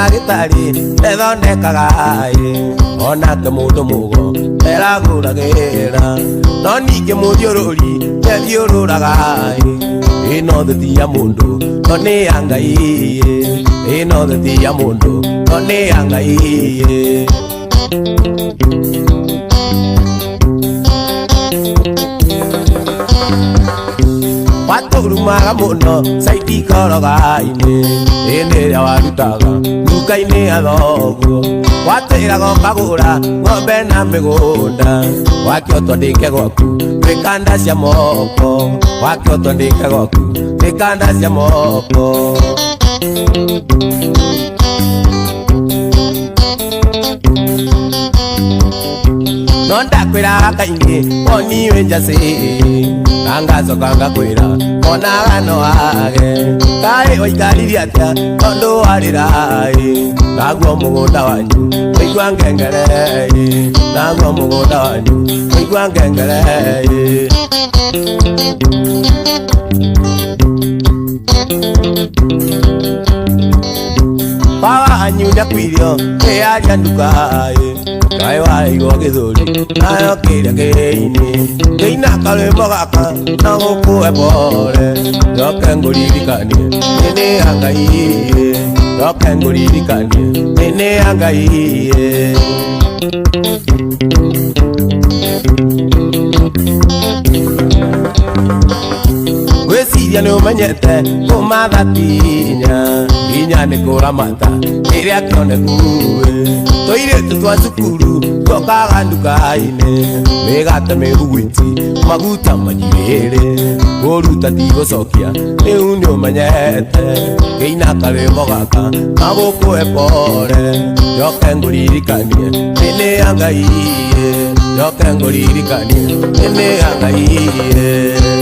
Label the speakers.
Speaker 1: ndagĩtarĩ ethondekaga onake mũndũ mũgo eragũragĩra no ningĩ mũthiũrũri ethiũrũraga ĩno thĩ ti ya mũndũ no nĩ ya Ngai ĩno thĩ ti ya mũndũ no nĩ ya Ngai watũrumaga mũno saiti koroga-inĩ ĩndĩ ĩrĩa warutaga nduka-inĩ ya thoguo watĩraga ũkagũra ng'ombe na mĩgũnda wakĩo twandĩke gwaku mĩkanda cia moko wakĩo twandĩke gwaku mĩkanda cia moko no ndakwĩraga kaingĩ woniwe njacĩ na ngacoka ngakwĩra onaga no wage kaĩ ũikarire atĩa tondũ warĩra naguo mũgũnda wanyu ũigua ngengere naguo mũgũnda wanyu ũigua ngengere baba wanyu nĩakuirio nĩyaria nduka kaĩ waigwo gĩthũri nayo kĩrĩa kĩrĩ-inĩ kĩina karwĩmbo gaka no gũkũhe pore njoke ngũririkanie nĩ ya Ngai njoke ngũririkanie nĩ ya Ngai gwĩciria nĩũmenyete kũmatha tinya hinya nĩ kũramata rĩrĩa kĩoneku tũirĩtu twa cukuru twokaga nduka-inĩ mĩgate mĩhuguiti maguta manjirĩrĩ kũruta ti gũcokia rĩu nĩũmenyete kĩina karwĩmbo gaka na gũkũhe pore njoke ngũririkanie nĩ ya Ngai njoke ngũririkanie nĩ ya Ngai